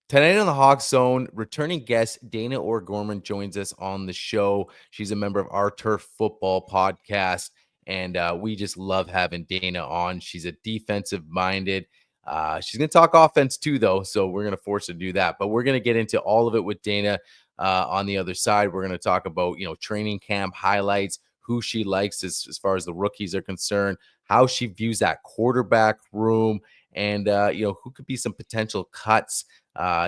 Tonight on the Hawk Zone, returning guest Dayna O'Gorman joins us on the show. She's a member of our Turf Football podcast, and we just love having Dayna on. She's a defensive-minded. She's going to talk offense too, though, so we're going to force her to do that. But we're going to get into all of it with Dayna on the other side. We're going to talk about, training camp highlights, who she likes as far as the rookies are concerned, how she views that quarterback room, and, who could be some potential cuts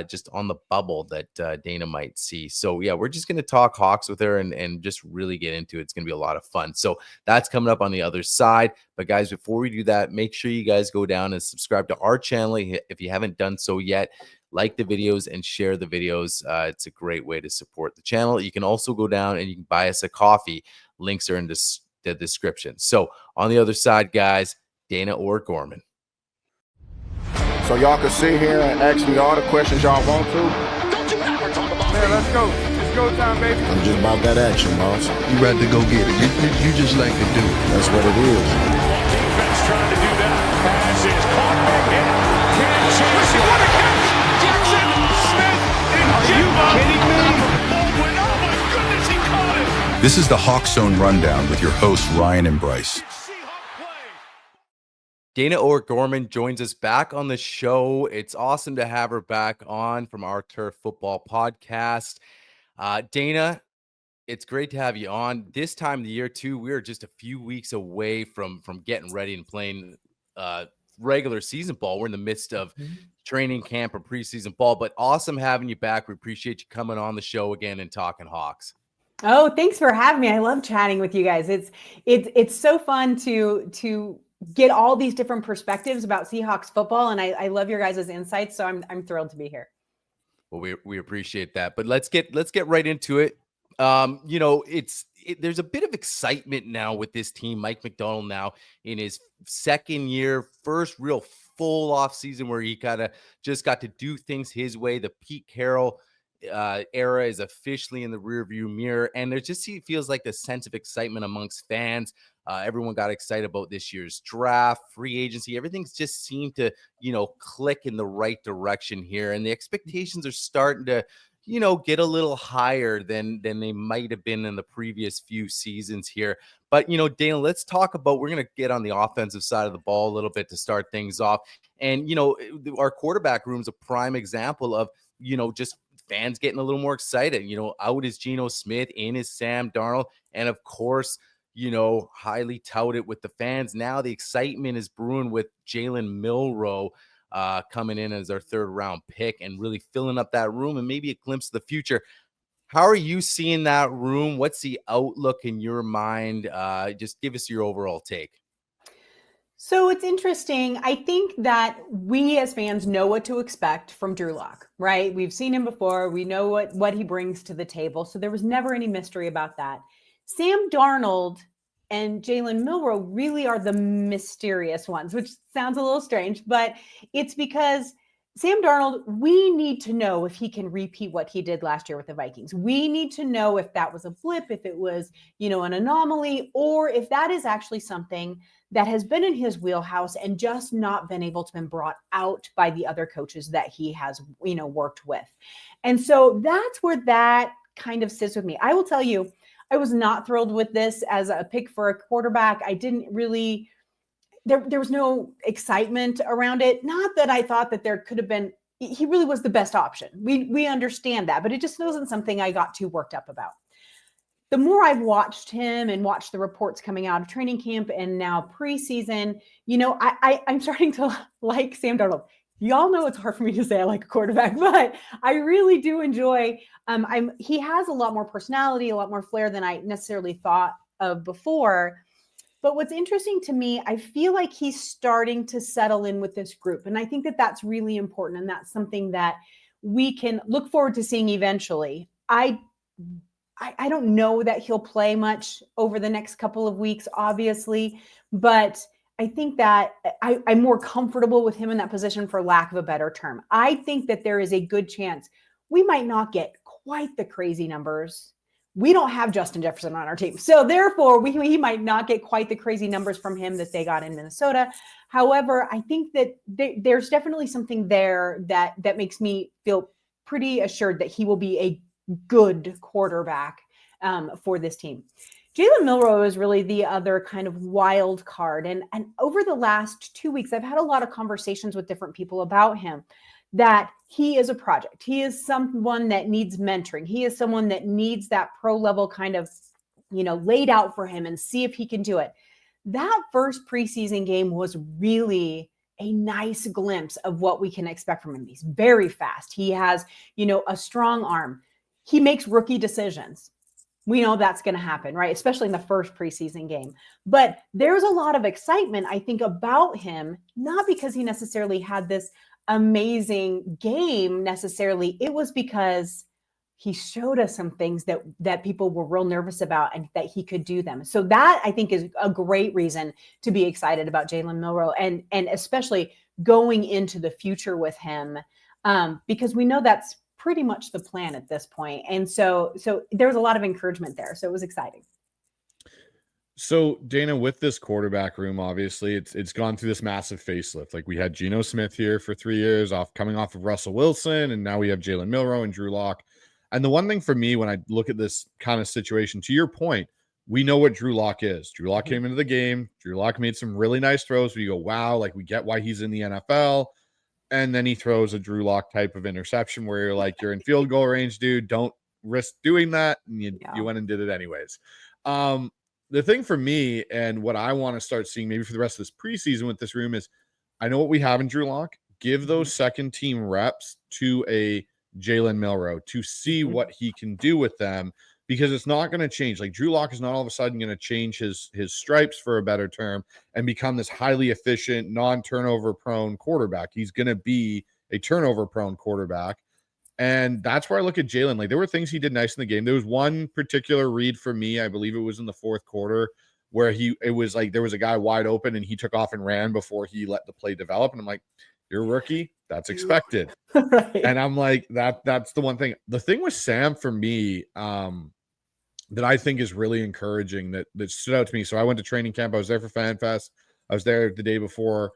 just on the bubble that Dayna might see. So, yeah, we're just going to talk Hawks with her and just really get into it. It's going to be a lot of fun. So that's coming up on the other side. But, guys, before we do that, make sure you guys go down and subscribe to our channel if you haven't done so yet. Like the videos and share the videos. It's a great way to support the channel. You can also go down and you can buy us a coffee. Links are in the description. So, on the other side, guys, Dayna O'Gorman. So y'all can sit here and ask me all the questions y'all want to. Don't you ever talk about me. Let's go. It's go time, baby. I'm just about that action, boss. You ready to go get it. You just like to do it. That's what it is. Defense trying to do that. Pass is caught back in. Can't chase it. What a catch. Jackson Smith and Are you kidding me? Baldwin. Oh my goodness, he caught it. This is the HawksZone Rundown with your hosts, Ryan and Bryce. Dayna O'Gorman joins us back on the show. It's awesome to have her back on from our Turf Football podcast. Dayna, it's great to have you on. This time of the year, too, we're just a few weeks away from getting ready and playing regular season ball. We're in the midst of training camp and preseason ball, but awesome having you back. We appreciate you coming on the show again and talking Hawks. Oh, thanks for having me. I love chatting with you guys. It's so fun to get all these different perspectives about Seahawks football, and I love your guys' insights. So I'm thrilled to be here. Well, we appreciate that, but let's get right into it. There's a bit of excitement now with this team. Mike Macdonald now in his second year, first real full off season where he just got to do things his way. The Pete Carroll era is officially in the rearview mirror, and there just feels like the sense of excitement amongst fans. Everyone got excited about this year's draft, free agency. Everything's just seemed to, click in the right direction here. And the expectations are starting to, get a little higher than they might have been in the previous few seasons here. But, Dayna, let's talk about, we're going to get on the offensive side of the ball a little bit to start things off. And, our quarterback room is a prime example of, just fans getting a little more excited. Out is Geno Smith, in is Sam Darnold. And of course, highly touted with the fans. Now the excitement is brewing with Jalen Milroe coming in as our third round pick and really filling up that room and maybe a glimpse of the future. How are you seeing that room? What's the outlook in your mind? Just give us your overall take. So it's interesting. I think that we as fans know what to expect from Drew Lock, right? We've seen him before. We know what he brings to the table. So there was never any mystery about that. Sam Darnold and Jalen Milroe really are the mysterious ones, which sounds a little strange, but it's because Sam Darnold, we need to know if he can repeat what he did last year with the Vikings. We need to know if that was a blip, if it was, an anomaly, or if that is actually something that has been in his wheelhouse and just not been able to be brought out by the other coaches that he has, worked with. And so that's where that kind of sits with me. I will tell you, I was not thrilled with this as a pick for a quarterback. I didn't really, there was no excitement around it. Not that I thought that there could have been, he really was the best option. We understand that, but it just wasn't something I got too worked up about. The more I've watched him and watched the reports coming out of training camp and now preseason, I'm starting to like Sam Darnold. Y'all know it's hard for me to say I like a quarterback, but I really do enjoy. He has a lot more personality, a lot more flair than I necessarily thought of before. But what's interesting to me, I feel like he's starting to settle in with this group. And I think that that's really important. And that's something that we can look forward to seeing eventually. I don't know that he'll play much over the next couple of weeks, obviously, but I think that I'm more comfortable with him in that position, for lack of a better term. I think that there is a good chance we might not get quite the crazy numbers We don't have Justin Jefferson on our team. So therefore, he might not get quite the crazy numbers from him that they got in Minnesota. However, I think that there's definitely something there that makes me feel pretty assured that he will be a good quarterback for this team. Jalen Milroe is really the other kind of wild card. And over the last 2 weeks, I've had a lot of conversations with different people about him, that he is a project. He is someone that needs mentoring. He is someone that needs that pro level kind of, laid out for him and see if he can do it. That first preseason game was really a nice glimpse of what we can expect from him. He's very fast. He has, a strong arm. He makes rookie decisions. We know that's going to happen, right? Especially in the first preseason game. But there's a lot of excitement, I think, about him, not because he necessarily had this amazing game necessarily. It was because he showed us some things that people were real nervous about and that he could do them. So that, I think, is a great reason to be excited about Jalen Milroe and especially going into the future with him, because we know that's pretty much the plan at this point. And so there's a lot of encouragement there. So it was exciting. So Dayna, with this quarterback room, obviously it's gone through this massive facelift. Like, we had Geno Smith here for 3 years coming off of Russell Wilson. And now we have Jalen Milroe and Drew Lock. And the one thing for me, when I look at this kind of situation, to your point, we know what Drew Lock is. Drew Lock came into the game. Drew Lock made some really nice throws where you go, wow, like, we get why he's in the NFL. And then he throws a Drew Lock type of interception where you're like, you're in field goal range, dude. Don't risk doing that. And you went and did it anyways. The thing for me and what I want to start seeing maybe for the rest of this preseason with this room is, I know what we have in Drew Lock. Give those second team reps to a Jalen Milroe to see what he can do with them, because it's not going to change. Like, Drew Lock is not all of a sudden going to change his stripes, for a better term, and become this highly efficient, non-turnover prone quarterback. He's going to be a turnover prone quarterback. And that's where I look at Jalen. Like, there were things he did nice in the game. There was one particular read for me, I believe it was in the fourth quarter, where it was like there was a guy wide open and he took off and ran before he let the play develop. And I'm like, you're a rookie. That's expected. Right. And I'm like, that's the one thing. The thing with Sam for me, that I think is really encouraging that stood out to me. So I went to training camp. I was there for Fan Fest. I was there the day before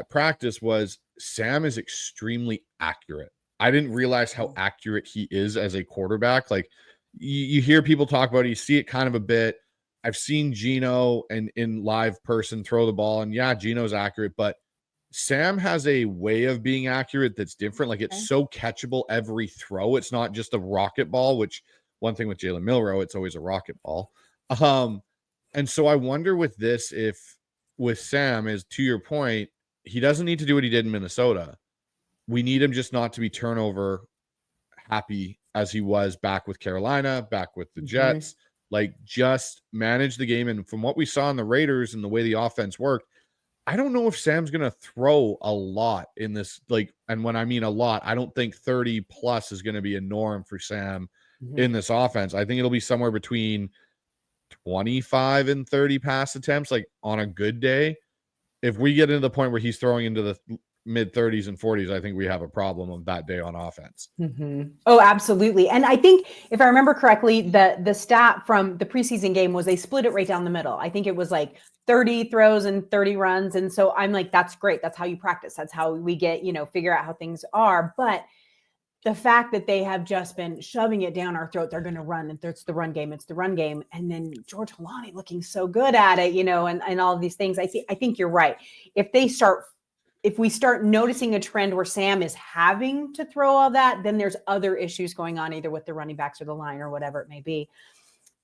practice. Was Sam is extremely accurate. I didn't realize how accurate he is as a quarterback. Like, you hear people talk about it, you see it kind of a bit. I've seen Geno and in live person throw the ball, and yeah, Geno's accurate, but Sam has a way of being accurate that's different. Like, it's so catchable every throw. It's not just a rocket ball, which one thing with Jalen Milroe, it's always a rocket ball. And so I wonder with this, if with Sam, is to your point, he doesn't need to do what he did in Minnesota. We need him just not to be turnover happy as he was back with Carolina, back with the Jets. Like, just manage the game. And from what we saw in the Raiders and the way the offense worked, I don't know if Sam's going to throw a lot in this. Like, and when I mean a lot, I don't think 30 plus is going to be a norm for Sam in this offense. I think it'll be somewhere between 25 and 30 pass attempts, like, on a good day. If we get into the point where he's throwing into the mid 30s and 40s, I think we have a problem of that day on offense. Oh, absolutely. And I think, if I remember correctly, the stat from the preseason game was they split it right down the middle. I think it was like 30 throws and 30 runs. And so I'm like, that's great. That's how you practice. That's how we get, figure out how things are. But the fact that they have just been shoving it down our throat, they're going to run, and it's the run game. It's the run game. And then George Holani looking so good at it, and all of these things. I think you're right. If we start noticing a trend where Sam is having to throw all that, then there's other issues going on, either with the running backs or the line or whatever it may be.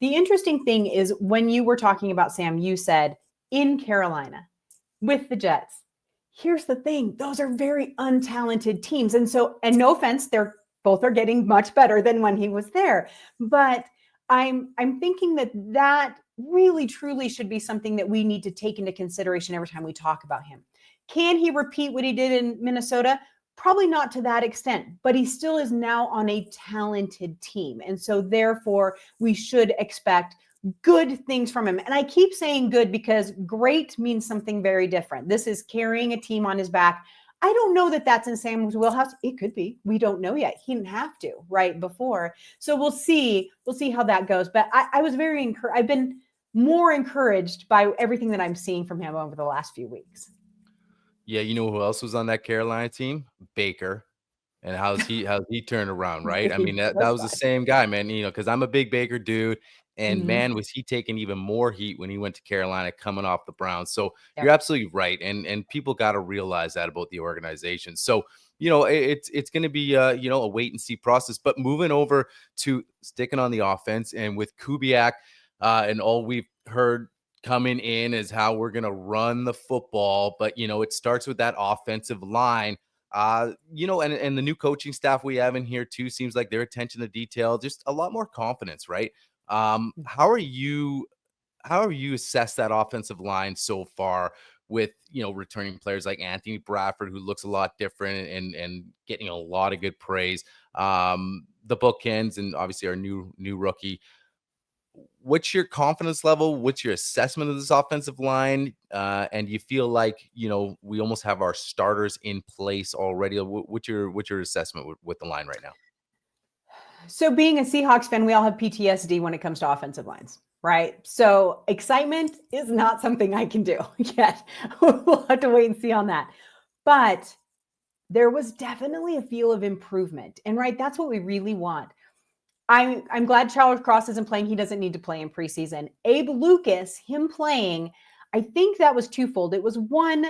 The interesting thing is, when you were talking about Sam, you said in Carolina with the Jets. Here's the thing. Those are very untalented teams. And no offense, both are getting much better than when he was there. But I'm thinking that really truly should be something that we need to take into consideration every time we talk about him. Can he repeat what he did in Minnesota? Probably not to that extent, but he still is now on a talented team. And so therefore we should expect good things from him. And I keep saying good because great means something very different. This is carrying a team on his back. I don't know that that's in Sam's wheelhouse. It could be. We don't know yet. He didn't have to right before. So we'll see. We'll see how that goes. But I was very encouraged. I've been more encouraged by everything that I'm seeing from him over the last few weeks. Yeah, you know who else was on that Carolina team? Baker. And how's he turned around, right? I mean, that was the same guy, man, because I'm a big Baker dude. And man, was he taking even more heat when he went to Carolina coming off the Browns. So you're absolutely right. And people got to realize that about the organization. So, it's going to be, a wait and see process. But moving over to sticking on the offense and with Kubiak and all we've heard coming in is how we're going to run the football. But, it starts with that offensive line. And the new coaching staff we have in here too seems like their attention to detail, just a lot more confidence, right? How are you assess that offensive line so far with, returning players like Anthony Bradford, who looks a lot different and getting a lot of good praise. The bookends and obviously our new rookie. What's your confidence level? What's your assessment of this offensive line? And you feel like, we almost have our starters in place already. What's your assessment with the line right now? So being a Seahawks fan, we all have PTSD when it comes to offensive lines, right? So excitement is not something I can do yet. We'll have to wait and see on that. But there was definitely a feel of improvement. And right, that's what we really want. I'm glad Charles Cross isn't playing. He doesn't need to play in preseason. Abe Lucas, him playing, I think that was twofold. It was one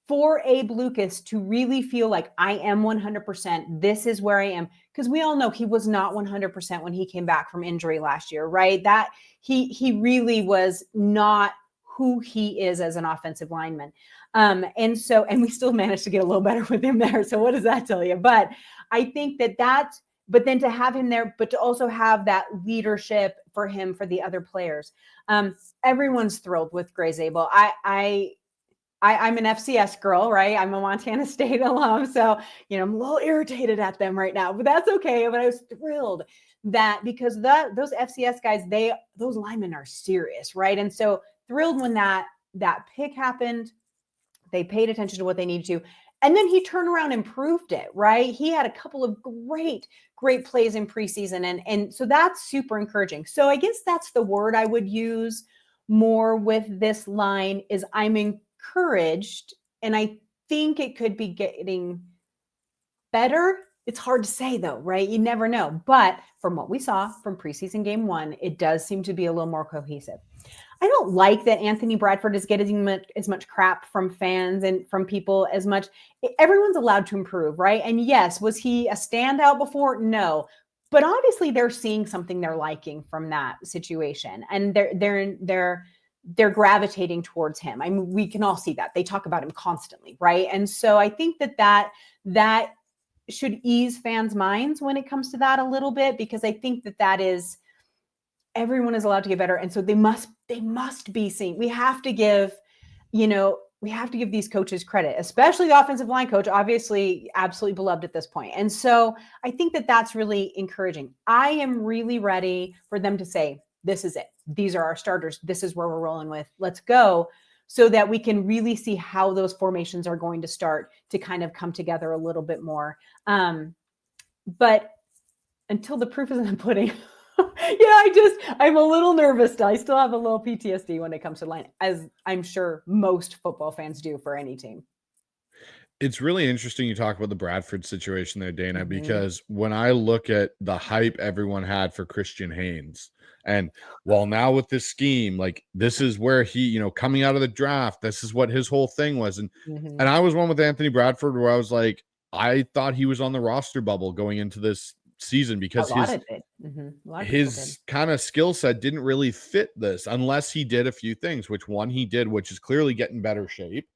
for Abe Lucas to really feel like I am 100%. This is where I am. Because we all know he was not 100% when he came back from injury last year, right? That he really was not who he is as an offensive lineman. And we still managed to get a little better with him there. So what does that tell you? But I think but then to have him there, but to also have that leadership for him, for the other players. Everyone's thrilled with Gray Zabel. I'm an FCS girl, right? I'm a Montana State alum. So, I'm a little irritated at them right now, but that's okay. But I was thrilled that because those FCS guys, those linemen are serious, right? And so thrilled when that pick happened. They paid attention to what they needed to. And then he turned around and proved it, right? He had a couple of great plays in preseason. And so that's super encouraging. So I guess that's the word I would use more with this line is I'm encouraged. And I think it could be getting better. It's hard to say though, right? You never know. But from what we saw from preseason game 1, it does seem to be a little more cohesive. I don't like that Anthony Bradford is getting as much crap from fans and from people as much. Everyone's allowed to improve, right? And yes, was he a standout before? No. But obviously they're seeing something they're liking from that situation. And they're gravitating towards him. I mean, we can all see that. They talk about him constantly, right? And so I think that should ease fans' minds when it comes to that a little bit, because I think that is everyone is allowed to get better. And so they must be seen. We have to give these coaches credit, especially the offensive line coach, obviously absolutely beloved at this point. And so I think that's really encouraging. I am really ready for them to say, this is it. These are our starters. This is where we're rolling with. Let's go. So that we can really see how those formations are going to start to kind of come together a little bit more. But until the proof is in the pudding, I'm a little nervous. I still have a little PTSD when it comes to line, as I'm sure most football fans do for any team. It's really interesting you talk about the Bradford situation there, Dayna, because when I look at the hype everyone had for Christian Haynes, and now with this scheme, like this is where he, coming out of the draft, this is what his whole thing was. And I was one with Anthony Bradford where I was like, I thought he was on the roster bubble going into this season because his kind of skill set didn't really fit this unless he did a few things, which he did, which is clearly get in better shape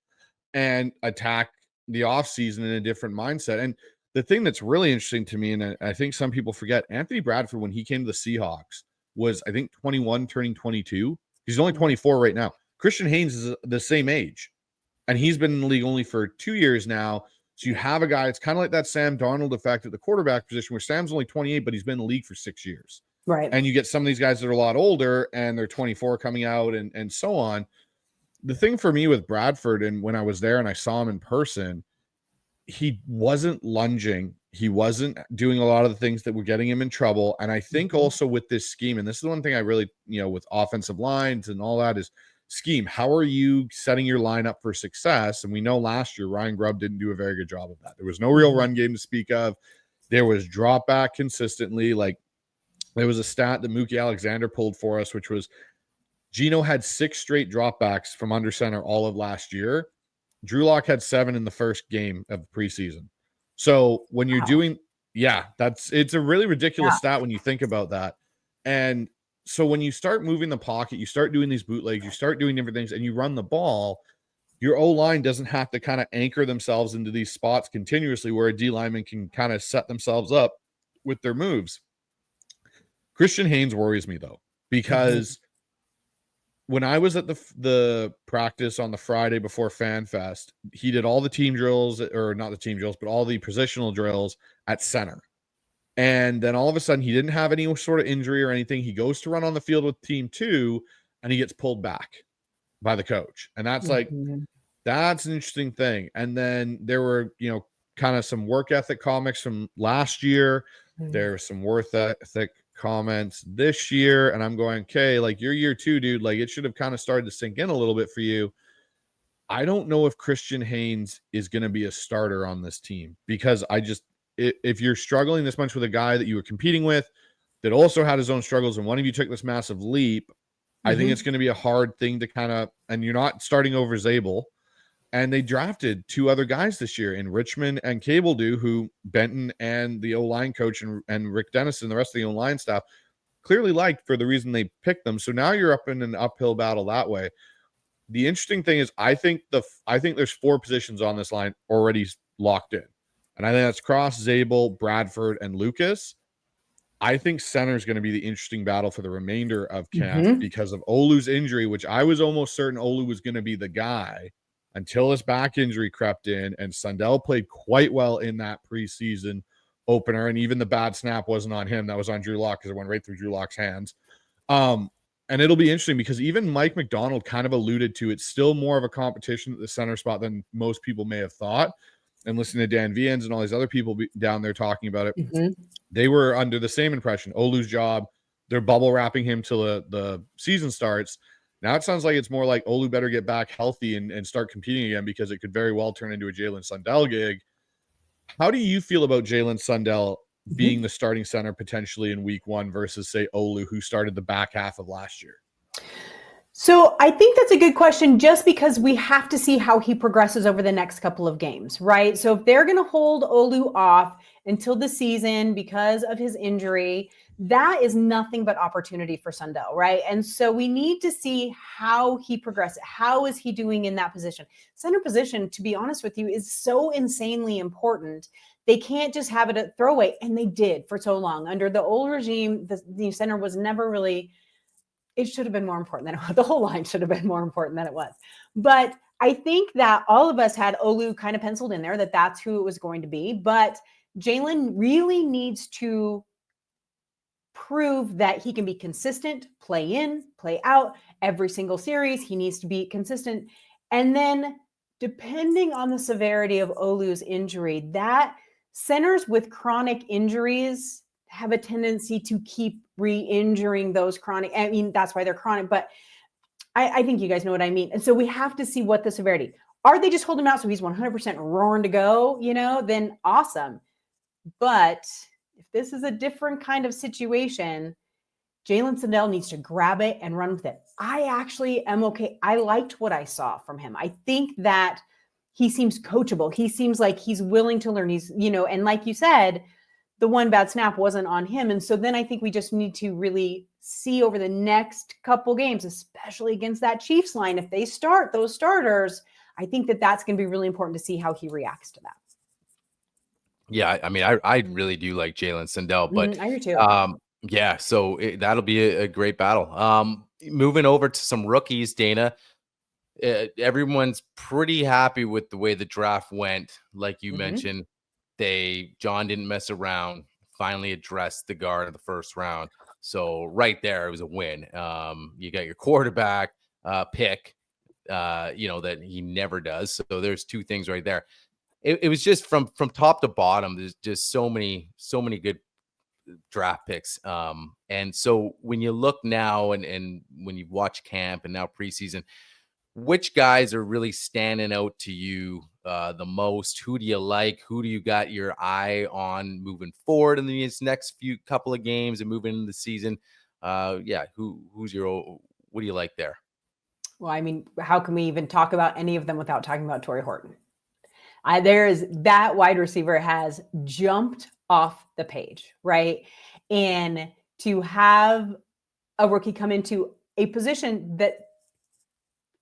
and attack the offseason in a different mindset. And the thing that's really interesting to me, and I think some people forget, Anthony Bradford, when he came to the Seahawks, was I think 21 turning 22. He's only 24 right now. Christian Haynes is the same age, and he's been in the league only for 2 years now. So you have a guy, it's kind of like that Sam Darnold effect at the quarterback position where Sam's only 28, but he's been in the league for 6 years. Right. And you get some of these guys that are a lot older and they're 24 coming out and so on. The thing for me with Bradford, and when I was there and I saw him in person, he wasn't lunging. He wasn't doing a lot of the things that were getting him in trouble. And I think also with this scheme, and this is the one thing I really, with offensive lines and all that is scheme. How are you setting your lineup for success? And we know last year, Ryan Grubb didn't do a very good job of that. There was no real run game to speak of. There was drop back consistently. Like there was a stat that Mookie Alexander pulled for us, which was Geno had 6 straight dropbacks from under center all of last year. Drew Lock had 7 in the first game of the preseason. So when you're doing, it's a really ridiculous stat when you think about that. And so when you start moving the pocket, you start doing these bootlegs, you start doing different things, and you run the ball, your O-line doesn't have to kind of anchor themselves into these spots continuously where a D lineman can kind of set themselves up with their moves. Christian Haynes worries me, though, because when I was at the practice on the Friday before FanFest, he did all the team drills, or not the team drills, but all the positional drills at center. And then all of a sudden, he didn't have any sort of injury or anything. He goes to run on the field with team 2, and he gets pulled back by the coach. And that's that's an interesting thing. And then there were, kind of some work ethic comics from last year. There were some work ethic comments this year, and I'm going, okay, like your year 2, dude, like it should have kind of started to sink in a little bit for you. I don't know if Christian Haynes is going to be a starter on this team, because if you're struggling this much with a guy that you were competing with that also had his own struggles, and one of you took this massive leap, I think it's going to be a hard thing to kind of, and you're not starting over Zabel. And they drafted 2 other guys this year in Richmond and Cabledew, who Benton and the O-line coach and Rick Dennis and the rest of the O-line staff clearly liked for the reason they picked them. So now you're up in an uphill battle that way. The interesting thing is I think there's 4 positions on this line already locked in. And I think that's Cross, Zabel, Bradford, and Lucas. I think center is going to be the interesting battle for the remainder of camp because of Olu's injury, which I was almost certain Olu was going to be the guy until his back injury crept in, and Sundell played quite well in that preseason opener. And even the bad snap wasn't on him. That was on Drew Lock because it went right through Drew Lock's hands. And it'll be interesting because even Mike McDonald kind of alluded to it's still more of a competition at the center spot than most people may have thought. And listening to Dan Viens and all these other people down there talking about it, they were under the same impression. Olu's job, they're bubble wrapping him till the season starts. Now it sounds like it's more like Olu better get back healthy and start competing again, because it could very well turn into a Jalen Sundell gig. How do you feel about Jalen Sundell being the starting center potentially in week 1 versus, say, Olu, who started the back half of last year? So I think that's a good question, just because we have to see how he progresses over the next couple of games, right? So if they're going to hold Olu off until the season because of his injury, that is nothing but opportunity for Sundell, right? And so we need to see how he progresses. How is he doing in that position? Center position, to be honest with you, is so insanely important. They can't just have it a throwaway, and they did for so long. Under the old regime, the center was never really, it should have been more important than it was. The whole line should have been more important than it was. But I think that all of us had Olu kind of penciled in there, that that's who it was going to be. But Jaylen really needs to prove that he can be consistent, play in, play out every single series. He needs to be consistent. And then depending on the severity of Olu's injury, that centers with chronic injuries have a tendency to keep re-injuring those chronic. I mean, that's why they're chronic, but I think you guys know what I mean. And so we have to see what the severity. Are they just holding him out so he's 100% roaring to go, then awesome. But if this is a different kind of situation, Jalen Sundell needs to grab it and run with it. I actually am okay. I liked what I saw from him. I think that he seems coachable. He seems like he's willing to learn. He's, and like you said, the one bad snap wasn't on him. And so then I think we just need to really see over the next couple games, especially against that Chiefs line, if they start those starters, I think that that's going to be really important to see how he reacts to that. Yeah, I mean, I really do like Jalen Sundell, but I do too. yeah, so that'll be a great battle. Moving over to some rookies, Dayna. Everyone's pretty happy with the way the draft went. Like you mentioned, John didn't mess around, finally addressed the guard of the first round. So right there, it was a win. You got your quarterback pick, that he never does. So there's 2 things right there. it was just from top to bottom. There's just so many good draft picks. And so when you look now and when you watch camp and now preseason, which guys are really standing out to you the most? Who do you like? Who do you got your eye on moving forward in these next few couple of games and moving into the season? Yeah, what do you like there? Well, I mean, how can we even talk about any of them without talking about Torrey Horton? That wide receiver has jumped off the page, right? And to have a rookie come into a position that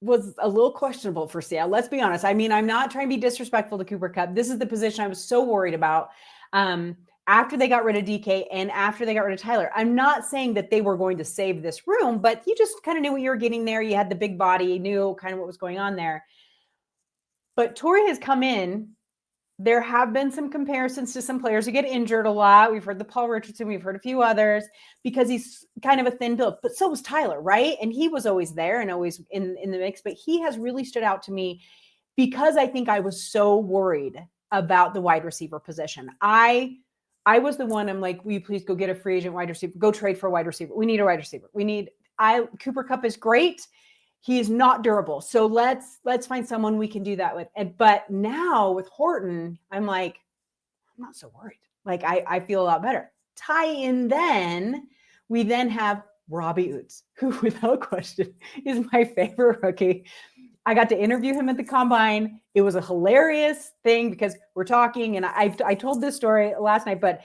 was a little questionable for Seattle. Let's be honest. I mean, I'm not trying to be disrespectful to Cooper Kupp. This is the position I was so worried about after they got rid of DK and after they got rid of Tyler. I'm not saying that they were going to save this room, but you just kind of knew what you were getting there. You had the big body, you knew kind of what was going on there. But Torrey has come in. There have been some comparisons to some players who get injured a lot. We've heard the Paul Richardson. We've heard a few others because he's kind of a thin build. But so was Tyler, right? And he was always there and always in the mix. But he has really stood out to me because I think I was so worried about the wide receiver position. I was the one, I'm like, will you please go get a free agent wide receiver? Go trade for a wide receiver. We need a wide receiver. Cooper Kupp is great. He is not durable. So let's find someone we can do that with. But now with Horton, I'm like, I'm not so worried. Like I feel a lot better. Tie in we then have Robbie Oots, who without question is my favorite rookie. I got to interview him at the combine. It was a hilarious thing because we're talking and I told this story last night, but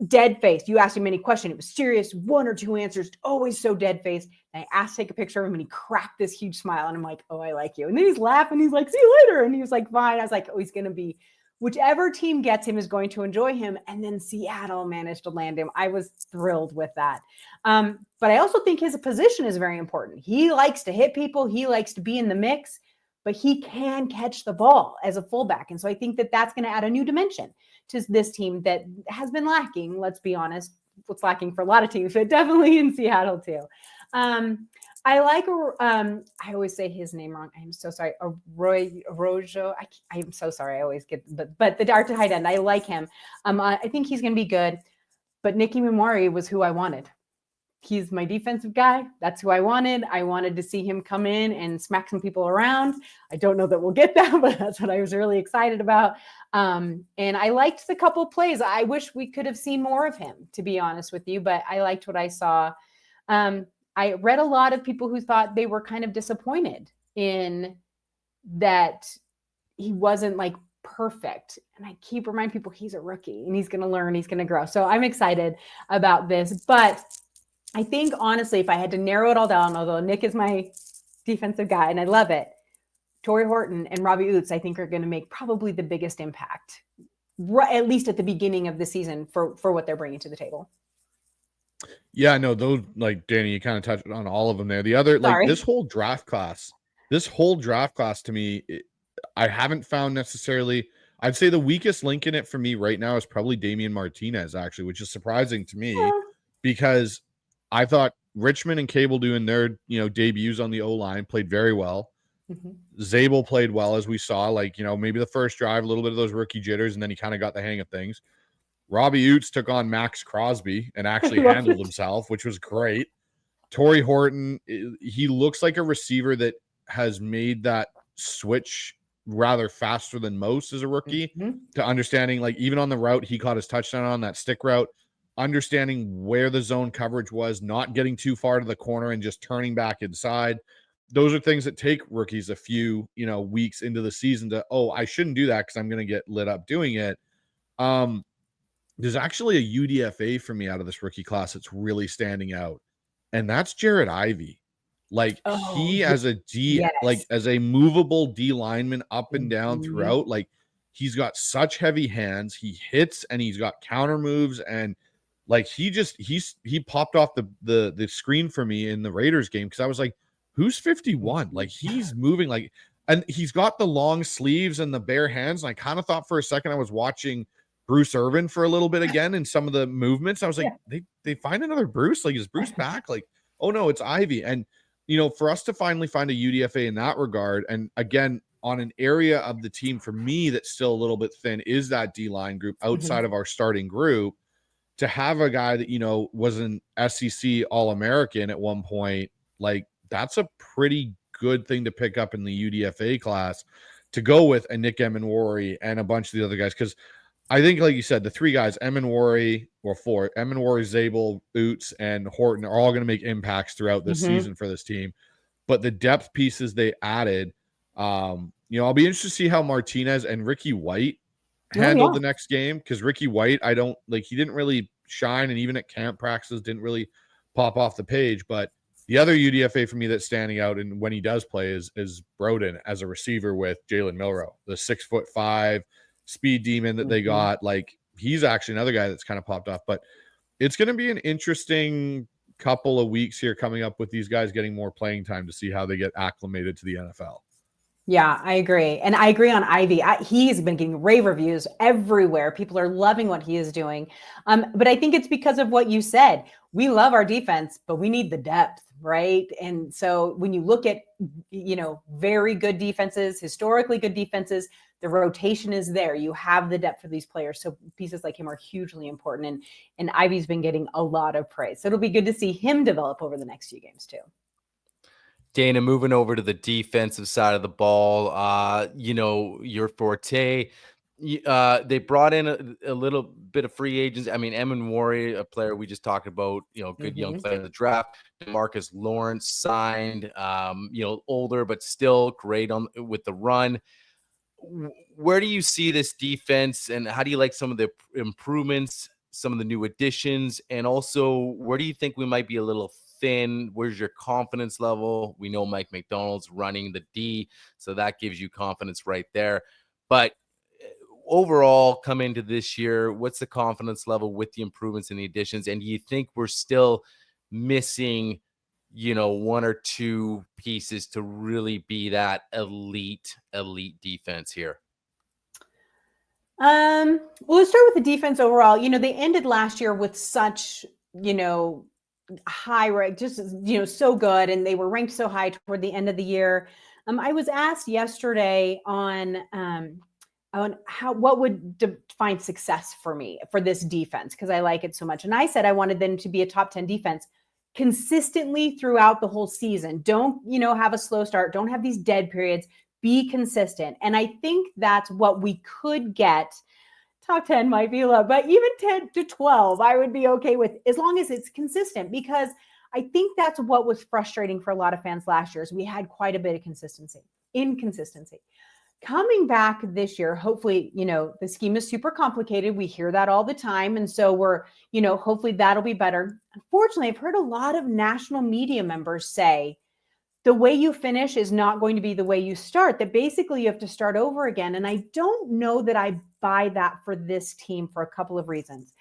dead face. You asked him any question. It was serious, 1 or 2 answers, always so dead face. And I asked to take a picture of him and he cracked this huge smile. And I'm like, oh, I like you. And then he's laughing. He's like, see you later. And he was like, fine. I was like, oh, he's going to be, whichever team gets him is going to enjoy him. And then Seattle managed to land him. I was thrilled with that. But I also think his position is very important. He likes to hit people. He likes to be in the mix, but he can catch the ball as a fullback. And so I think that that's going to add a new dimension to this team that has been lacking. Let's be honest, what's lacking for a lot of teams, but definitely in Seattle too. I like, I always say his name wrong. I'm so sorry. Rojo. I am so sorry. I always get, but the dark tight end, I like him. I think he's going to be good, but Nicky Memori was who I wanted. He's my defensive guy. That's who I wanted. I wanted to see him come in and smack some people around. I don't know that we'll get that, but that's what I was really excited about. And I liked the couple plays. I wish we could have seen more of him, to be honest with you, but I liked what I saw. I read a lot of people who thought they were kind of disappointed in that he wasn't like perfect. And I keep reminding people he's a rookie and he's going to learn, he's going to grow. So I'm excited about this, but I think, honestly, if I had to narrow it all down, although Nick is my defensive guy and I love it, Torrey Horton and Robbie Oots, I think, are going to make probably the biggest impact, at least at the beginning of the season for what they're bringing to the table. Yeah, no, those, like, Dayna, you kind of touched on all of them there. The other, like, this whole draft class to me, I haven't found necessarily, I'd say the weakest link in it for me right now is probably Damian Martinez, actually, which is surprising to me because I thought Richmond and Cable doing their, debuts on the O-line played very well. Mm-hmm. Zabel played well, as we saw, like, maybe the first drive, a little bit of those rookie jitters, and then he kind of got the hang of things. Robbie Oots took on Max Crosby and actually handled himself, which was great. Torrey Horton, he looks like a receiver that has made that switch rather faster than most as a rookie to understanding, like, even on the route he caught his touchdown on, that stick route, understanding where the zone coverage was, not getting too far to the corner and just turning back inside. Those are things that take rookies a few, weeks into the season to, I shouldn't do that because I'm going to get lit up doing it. There's actually a UDFA for me out of this rookie class that's really standing out, and that's Jared Ivey. Like, he as a as a movable D lineman up and down throughout, like, he's got such heavy hands. He hits and he's got counter moves, and like, he popped off the screen for me in the Raiders game because I was like, who's 51? Like, he's moving, like, and he's got the long sleeves and the bare hands. And I kind of thought for a second I was watching Bruce Irvin for a little bit again in some of the movements. I was like, they find another Bruce? Like, is Bruce back? Like, oh no, it's Ivy. And, for us to finally find a UDFA in that regard, and again, on an area of the team for me that's still a little bit thin is that D-line group outside of our starting group. To have a guy that, was an SEC All-American at one point, like that's a pretty good thing to pick up in the UDFA class to go with a Nick Emenwari and a bunch of the other guys. Because I think, like you said, the three guys, Emenwari, Zabel, Oots, and Horton are all going to make impacts throughout this season for this team. But the depth pieces they added, I'll be interested to see how Martinez and Ricky White handled the next game, because Ricky White, he didn't really shine, and even at camp practices didn't really pop off the page. But the other UDFA for me that's standing out, and when he does play, is Broden as a receiver with Jalen Milro, the 6'5" speed demon that they got. Like, he's actually another guy that's kind of popped off. But it's going to be an interesting couple of weeks here coming up with these guys getting more playing time to see how they get acclimated to the NFL. Yeah, I agree. And I agree on Ivy. He's been getting rave reviews everywhere. People are loving what he is doing. But I think it's because of what you said. We love our defense, but we need the depth, right? And so when you look at, very good defenses, historically good defenses, the rotation is there. You have the depth for these players. So pieces like him are hugely important. And Ivy's been getting a lot of praise. So it'll be good to see him develop over the next few games too. Dayna, moving over to the defensive side of the ball, your forte. They brought in a little bit of free agents. I mean, Emenwari, a player we just talked about, good young player in the draft. DeMarcus Lawrence signed, older but still great with the run. Where do you see this defense, and how do you like some of the improvements, some of the new additions, and also where do you think we might be a little thin? Where's your confidence level? We know Mike McDonald's running the D, so that gives you confidence right there. But overall, come into this year, what's the confidence level with the improvements and the additions? And do you think we're still missing, one or two pieces to really be that elite defense here? Well, let's start with the defense overall. They ended last year with such, high rank, just so good, and they were ranked so high toward the end of the year. I was asked yesterday on what would define success for me for this defense, because I like it so much, and I said I wanted them to be a top 10 defense consistently throughout the whole season. Don't have a slow start, don't have these dead periods, be consistent. And I think that's what we could get. Top 10 might be low, but even 10 to 12, I would be okay with, as long as it's consistent, because I think that's what was frustrating for a lot of fans last year, is we had quite a bit of inconsistency. Coming back this year, hopefully, the scheme is super complicated. We hear that all the time. And so we're, hopefully that'll be better. Unfortunately, I've heard a lot of national media members say the way you finish is not going to be the way you start, that basically you have to start over again. And I don't know that I buy that for this team for a couple of reasons.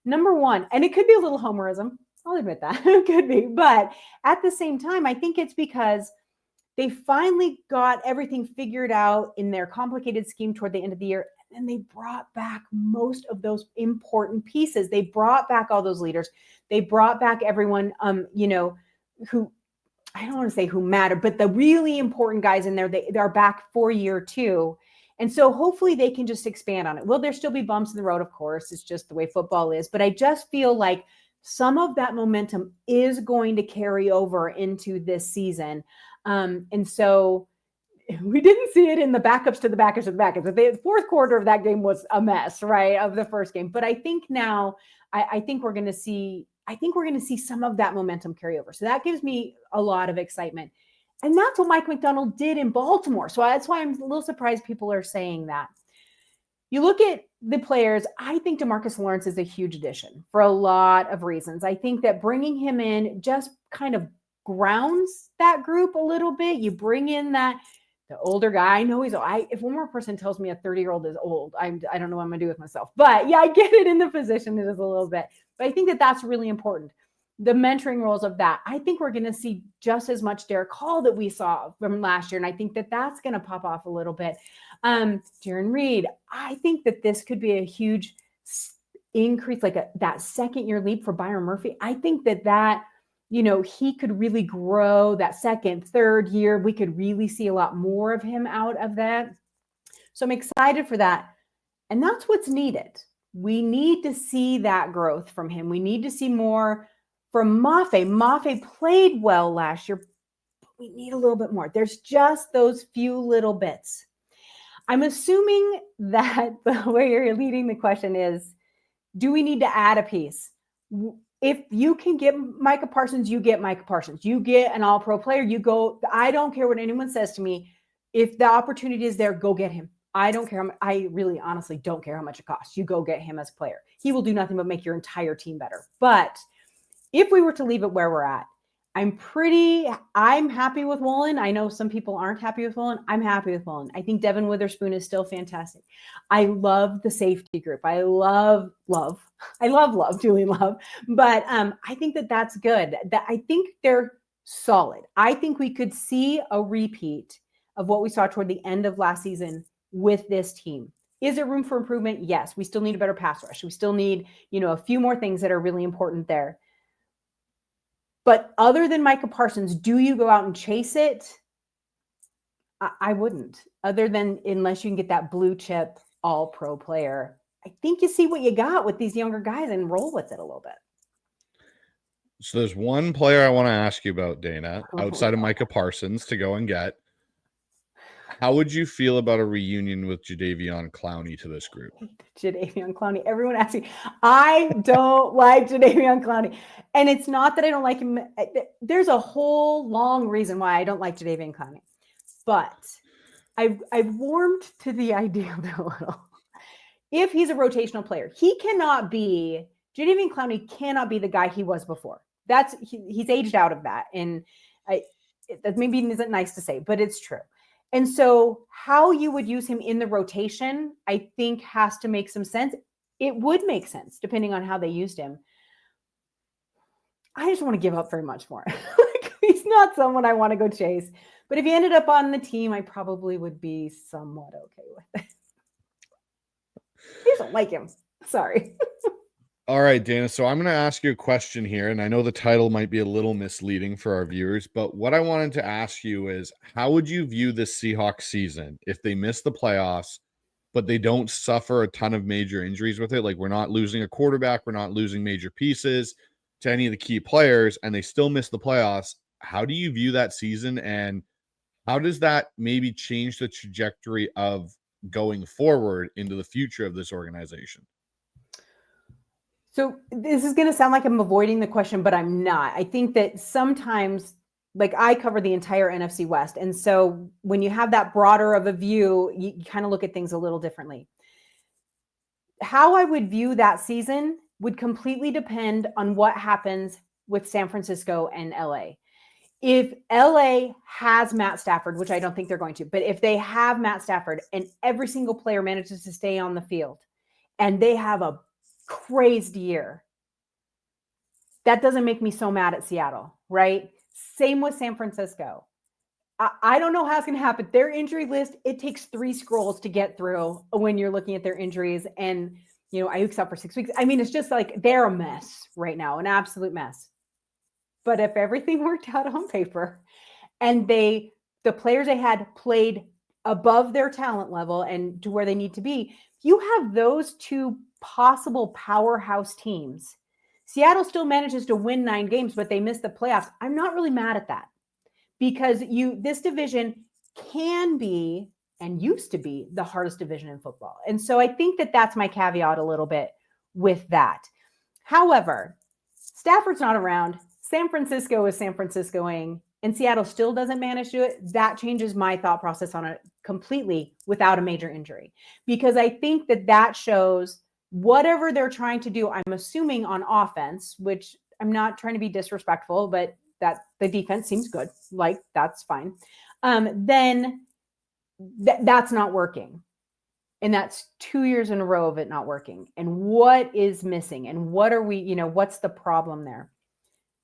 Number one, and it could be a little homerism, I'll admit that, it could be, but at the same time, I think it's because they finally got everything figured out in their complicated scheme toward the end of the year, and they brought back most of those important pieces. They brought back all those leaders. They brought back everyone, who, I don't want to say who matter, but the really important guys in there, they're back for year two. And so hopefully they can just expand on it. Will there still be bumps in the road? Of course, it's just the way football is. But I just feel like some of that momentum is going to carry over into this season. And so we didn't see it in the backups to the backups to the backups. The fourth quarter of that game was a mess, right, of the first game. But I think now, I think we're going to see some of that momentum carry over. So that gives me a lot of excitement. And that's what Mike McDonald did in Baltimore. So that's why I'm a little surprised people are saying that. You look at the players, I think DeMarcus Lawrence is a huge addition for a lot of reasons. I think that bringing him in just kind of grounds that group a little bit. You bring in the older guy. I know he's old. If one more person tells me a 30-year-old is old, I don't know what I'm going to do with myself. But yeah, I get it in the position. It is a little bit. But I think that that's really important. The mentoring roles of that. I think we're going to see just as much Derek Hall that we saw from last year. And I think that that's going to pop off a little bit. Jaron Reed, I think that this could be a huge increase, like that second year leap for Byron Murphy. I think that he could really grow that second, third year. We could really see a lot more of him out of that. So I'm excited for that. And that's what's needed. We need to see that growth from him. We need to see more from Mafe. Mafe played well last year, but we need a little bit more. There's just those few little bits. I'm assuming that the way you're leading the question is, do we need to add a piece? If you can get Micah Parsons, you get Micah Parsons. You get an all-pro player, you go. I don't care what anyone says to me. If the opportunity is there, go get him. I don't care. I really honestly don't care how much it costs. You go get him as a player. He will do nothing but make your entire team better. But if we were to leave it where we're at, I'm happy with Woolen. I know some people aren't happy with Woolen. I'm happy with Woolen. I think Devin Witherspoon is still fantastic. I love the safety group. I love Julian Love. But I think that's good. I think they're solid. I think we could see a repeat of what we saw toward the end of last season with this team. Is there room for improvement? Yes. We still need a better pass rush. We still need, a few more things that are really important there. But other than Micah Parsons, do you go out and chase it? I wouldn't, unless you can get that blue chip all-pro player. I think you see what you got with these younger guys and roll with it a little bit. So there's one player I want to ask you about, Dayna, outside of Micah Parsons to go and get. How would you feel about a reunion with Jadeveon Clowney to this group? Jadeveon Clowney. Everyone asks me. I don't like Jadeveon Clowney. And it's not that I don't like him. There's a whole long reason why I don't like Jadeveon Clowney. But I've warmed to the idea of it a little. If he's a rotational player, Jadeveon Clowney cannot be the guy he was before. He's aged out of that. And that maybe isn't nice to say, but it's true. And so how you would use him in the rotation, I think has to make some sense. It would make sense depending on how they used him. I just want to give up very much more. He's not someone I want to go chase. But if he ended up on the team, I probably would be somewhat okay with it. I just don't like him. Sorry. All right, Dayna. So I'm going to ask you a question here, and I know the title might be a little misleading for our viewers, but what I wanted to ask you is, how would you view this Seahawks season if they miss the playoffs, but they don't suffer a ton of major injuries with it? Like, we're not losing a quarterback, we're not losing major pieces to any of the key players, and they still miss the playoffs. How do you view that season, and how does that maybe change the trajectory of going forward into the future of this organization? So this is going to sound like I'm avoiding the question, but I'm not. I think that sometimes, like, I cover the entire NFC West. And so when you have that broader of a view, you kind of look at things a little differently. How I would view that season would completely depend on what happens with San Francisco and LA. If LA has Matt Stafford, which I don't think they're going to, but if they have Matt Stafford and every single player manages to stay on the field and they have a crazed year, that doesn't make me so mad at Seattle, right? Same with San Francisco. I don't know how it's going to happen. Their injury list, it takes 3 scrolls to get through when you're looking at their injuries. And, Ayuk's out for 6 weeks. I mean, it's just like they're a mess right now, an absolute mess. But if everything worked out on paper and the players they had played above their talent level and to where they need to be, you have those two possible powerhouse teams. Seattle still manages to win 9 games, but they missed the playoffs. I'm not really mad at that because this division can be and used to be the hardest division in football. And so I think that's my caveat a little bit with that. However, Stafford's not around. San Francisco is San Franciscoing, and Seattle still doesn't manage to do it. That changes my thought process on it completely without a major injury, because I think that shows whatever they're trying to do, I'm assuming on offense, which I'm not trying to be disrespectful, but that the defense seems good. Like, that's fine. Then that's not working. And that's 2 years in a row of it not working. And what is missing? And what are we, what's the problem there?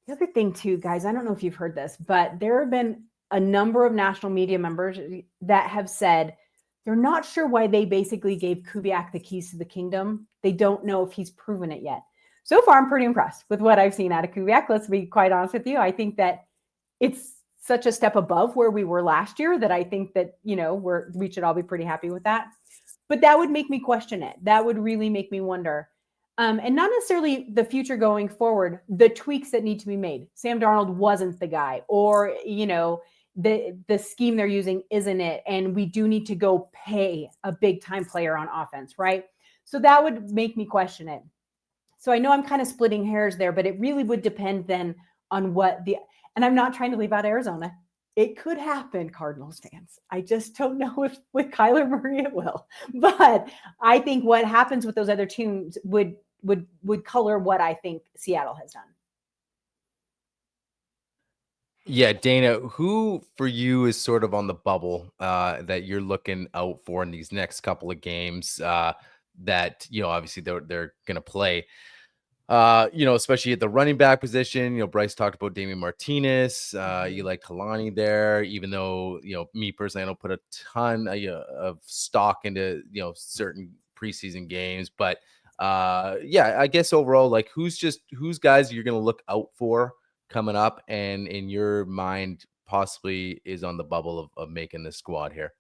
The other thing too, guys, I don't know if you've heard this, but there have been a number of national media members that have said they're not sure why they basically gave Kubiak the keys to the kingdom. They don't know if he's proven it yet. so far I'm pretty impressed with what I've seen out of Kubiak. Let's be quite honest with you. I think that it's such a step above where we were last year that I think that, we should all be pretty happy with that. But that would make me question it. That would really make me wonder. And not necessarily the future going forward, the tweaks that need to be made. Sam Darnold wasn't the guy, or, the scheme they're using isn't it. And we do need to go pay a big time player on offense, right? So that would make me question it. So I know I'm kind of splitting hairs there, but it really would depend then on and I'm not trying to leave out Arizona. It could happen, Cardinals fans. I just don't know if with Kyler Murray it will. But I think what happens with those other teams would color what I think Seattle has done. Yeah, Dayna, who for you is sort of on the bubble that you're looking out for in these next couple of games that, obviously they're going to play? Especially at the running back position, Bryce talked about Damian Martinez. You like Kalani there, even though, me personally, I don't put a ton of stock into, certain preseason games. But I guess overall, like who's guys you're going to look out for coming up and in your mind possibly is on the bubble of making the squad here?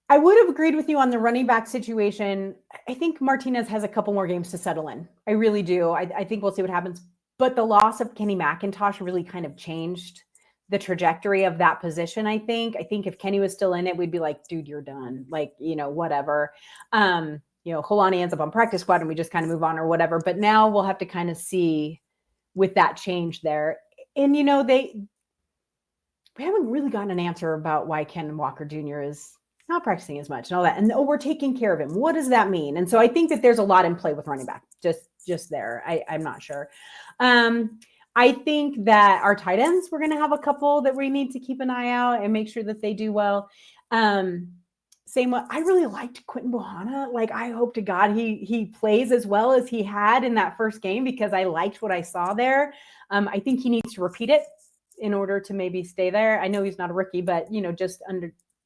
I would have agreed with you on the running back situation. I think Martinez has a couple more games to settle in. I really do. I think we'll see what happens. But the loss of Kenny McIntosh really kind of changed the trajectory of that position, I think. I think if Kenny was still in it, we'd be like, dude, you're done. Like, whatever. Holani ends up on practice squad and we just kind of move on or whatever. But now we'll have to kind of see with that change there. And, we haven't really gotten an answer about why Ken Walker Jr. is not practicing as much and all that. And we're taking care of him. What does that mean? And so I think that there's a lot in play with running back, just there. I'm not sure. I think that our tight ends, we're going to have a couple that we need to keep an eye out and make sure that they do well. Same way, I really liked Quentin Bohanna. Like, I hope to God he plays as well as he had in that first game because I liked what I saw there. I think he needs to repeat it in order to maybe stay there. I know he's not a rookie, but,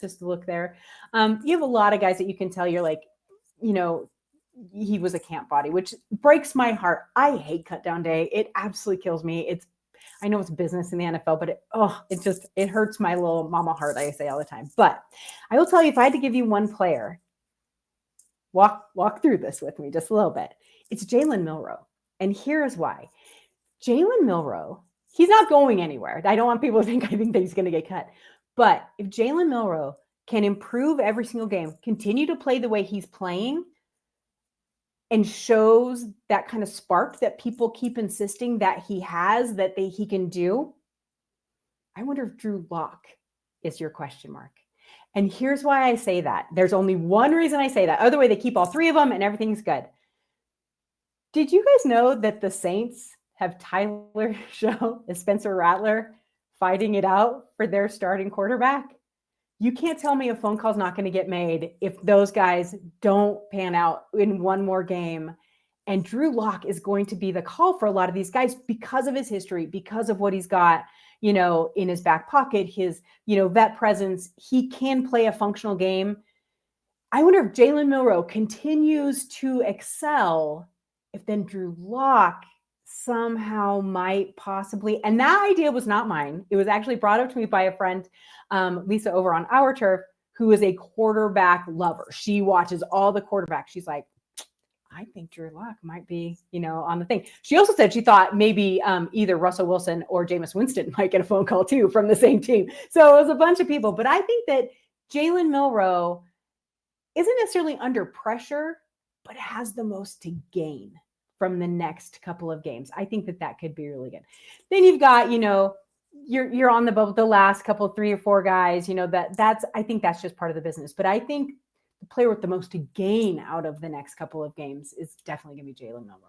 just to look there. You have a lot of guys that you can tell you're like, he was a camp body, which breaks my heart. I hate cut down day. It absolutely kills me. I know it's business in the NFL, but it hurts my little mama heart. I say all the time, but I will tell you, if I had to give you one player, walk through this with me just a little bit. It's Jalen Milroe. And here's why. Jalen Milroe, he's not going anywhere. I don't want people to think I think that he's going to get cut. But if Jalen Milroe can improve every single game, continue to play the way he's playing, and shows that kind of spark that people keep insisting that he has, that he can do, I wonder if Drew Lock is your question mark. And here's why I say that. There's only one reason I say that. Other way, they keep all three of them and everything's good. Did you guys know that the Saints have Tyler Show and Spencer Rattler fighting it out for their starting quarterback? You can't tell me a phone call's not going to get made if those guys don't pan out in one more game. And Drew Lock is going to be the call for a lot of these guys because of his history, because of what he's got, in his back pocket, his, vet presence. He can play a functional game. I wonder if Jalen Milroe continues to excel, if then Drew Lock somehow might possibly, and that idea was not mine. It was actually brought up to me by a friend, Lisa over on Our Turf, who is a quarterback lover. She watches all the quarterbacks. She's like, I think Drew Lock might be, on the thing. She also said she thought maybe either Russell Wilson or Jameis Winston might get a phone call too from the same team. So it was a bunch of people. But I think that Jalen Milroe isn't necessarily under pressure, but has the most to gain from the next couple of games. I think that could be really good. Then you've got, you're on the bubble, the last couple, 3 or 4 guys, I think that's just part of the business. But I think the player with the most to gain out of the next couple of games is definitely going to be Jalen Milroe.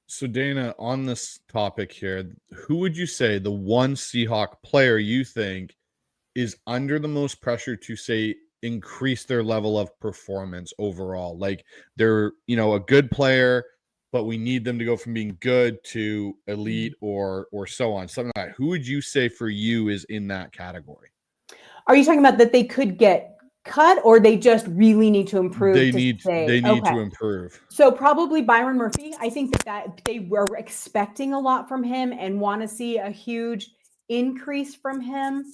So Dayna, on this topic here, who would you say the one Seahawk player you think is under the most pressure to say increase their level of performance overall? Like they're, a good player, but we need them to go from being good to elite or so on. Something like that. Who would you say for you is in that category? Are you talking about that they could get cut, or they just really need to improve? They to need stay? to improve. So probably Byron Murphy. I think that they were expecting a lot from him and want to see a huge increase from him.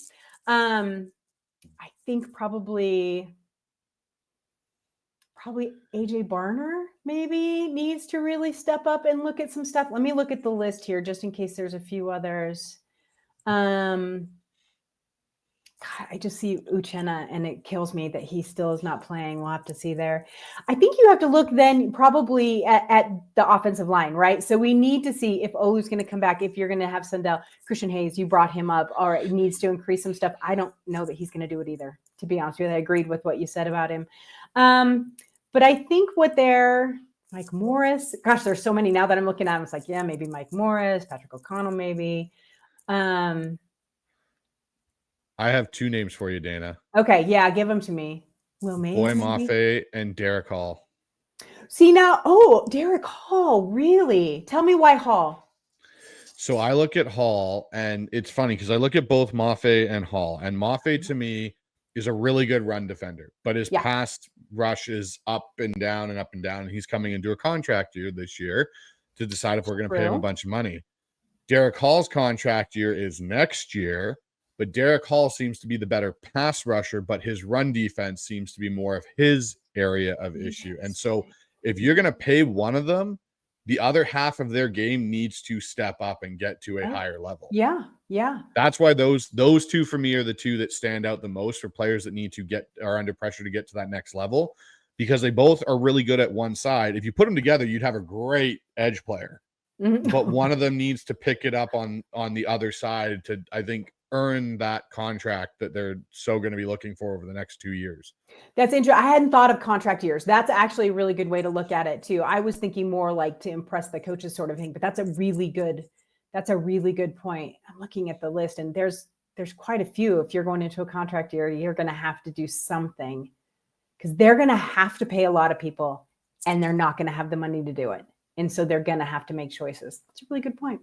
I think probably AJ Barner maybe needs to really step up and look at some stuff. Let me look at the list here just in case there's a few others. God, I just see Uchenna and it kills me that he still is not playing. We'll have to see there. I think you have to look then probably at the offensive line, right? So we need to see if Olu's going to come back, if you're going to have Sundell. Christian Hayes, you brought him up, or it needs to increase some stuff. I don't know that he's going to do it either, to be honest with you. I agreed with what you said about him. But I think what they're Mike Morris, gosh, there's so many now that I'm looking at them. It's like, yeah, maybe Mike Morris, Patrick O'Connell, maybe. I have 2 names for you, Dayna. Okay, yeah, give them to me. Will Mays, Boy Mafe and Derek Hall. See now, Derek Hall, really? Tell me why Hall. So I look at Hall, and it's funny because I look at both Mafe and Hall, and Mafe to me is a really good run defender, but his pass rush is up and down and up and down, and he's coming into a contract year this year to decide if we're going to pay him a bunch of money. Derek Hall's contract year is next year, but Derek Hall seems to be the better pass rusher, but his run defense seems to be more of his area of issue. And so if you're going to pay one of them, the other half of their game needs to step up and get to a higher level. Yeah. That's why those 2 for me are the 2 that stand out the most for players that need to are under pressure to get to that next level, because they both are really good at one side. If you put them together, you'd have a great edge player, but one of them needs to pick it up on the other side to, I think, earn that contract that they're so going to be looking for over the next 2 years. That's interesting. I hadn't thought of contract years. That's actually a really good way to look at it too. I was thinking more like to impress the coaches sort of thing, but that's a really good point. I'm looking at the list, and there's quite a few. If you're going into a contract year, you're going to have to do something, because they're going to have to pay a lot of people and they're not going to have the money to do it. And so they're going to have to make choices. That's a really good point.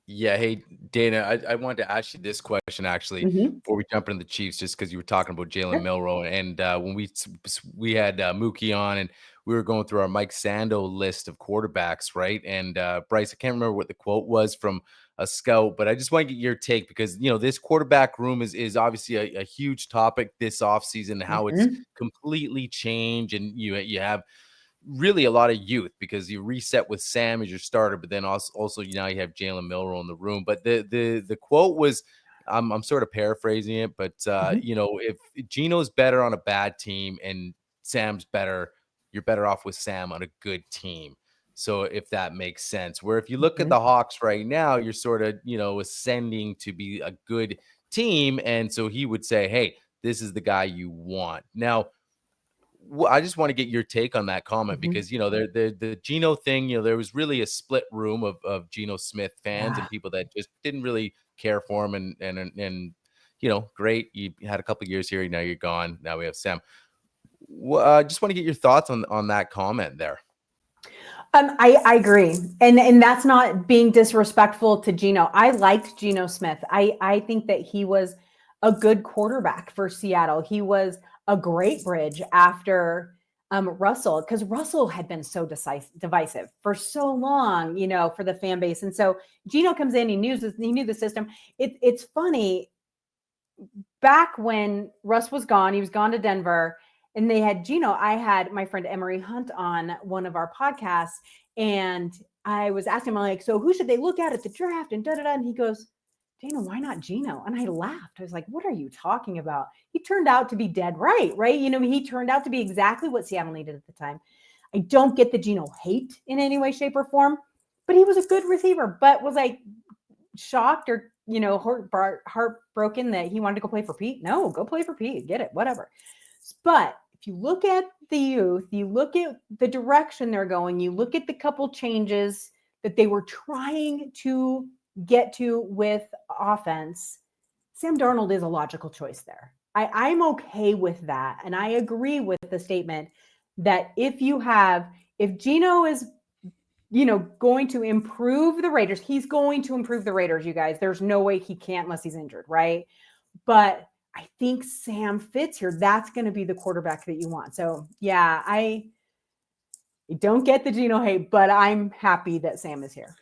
Yeah. Hey, Dayna, I wanted to ask you this question actually before we jump into the Chiefs, just because you were talking about Jalen Milroe. And when we had Mookie on, and we were going through our Mike Sando list of quarterbacks, right? And Bryce, I can't remember what the quote was from a scout, but I just want to get your take, because, this quarterback room is obviously a huge topic this offseason, how it's completely changed. And you have really a lot of youth, because you reset with Sam as your starter, but then also now you have Jalen Milroe in the room. But the quote was, I'm sort of paraphrasing it, but if Geno's better on a bad team and Sam's better, you're better off with Sam on a good team. So if that makes sense, where if you look at the Hawks right now, you're sort of, ascending to be a good team. And so he would say, hey, this is the guy you want. Now, I just want to get your take on that comment, because, the Geno thing, there was really a split room of Geno Smith fans and people that just didn't really care for him. And great. You had a couple of years here. Now you're gone. Now we have Sam. Just want to get your thoughts on that comment there. I agree. And that's not being disrespectful to Geno. I liked Geno Smith. I think that he was a good quarterback for Seattle. He was a great bridge after Russell, because Russell had been so divisive for so long, for the fan base. And so Geno comes in, he knew the system. It's funny, back when Russ was gone, he was gone to Denver, and they had Geno. I had my friend Emery Hunt on one of our podcasts, and I was asking him, like, so who should they look at the draft? And and he goes, Dayna, why not Geno? And I laughed. I was like, what are you talking about? He turned out to be dead right? He turned out to be exactly what Seattle needed at the time. I don't get the Geno hate in any way, shape, or form, but he was a good receiver. But was I shocked or, heartbroken that he wanted to go play for Pete? No, go play for Pete. Get it, whatever. But if you look at the youth, you look at the direction they're going, you look at the couple changes that they were trying to get to with offense, Sam Darnold is a logical choice there. I'm okay with that. And I agree with the statement that if Geno is, going to improve the Raiders, he's going to improve the Raiders, you guys. There's no way he can't unless he's injured, right? But I think Sam fits here. That's going to be the quarterback that you want. So yeah, I don't get the Geno hate, but I'm happy that Sam is here.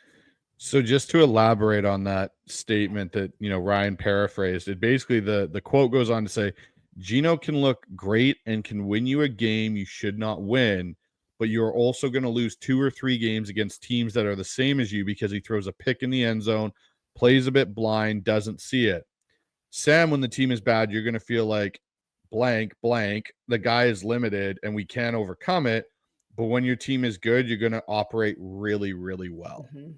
So just to elaborate on that statement that, Ryan paraphrased, it basically the quote goes on to say, Geno can look great and can win you a game you should not win, but you're also going to lose 2 or 3 games against teams that are the same as you because he throws a pick in the end zone, plays a bit blind, doesn't see it. Sam, when the team is bad, you're going to feel like blank, the guy is limited and we can't overcome it. But when your team is good, you're going to operate really, really well. Mm-hmm.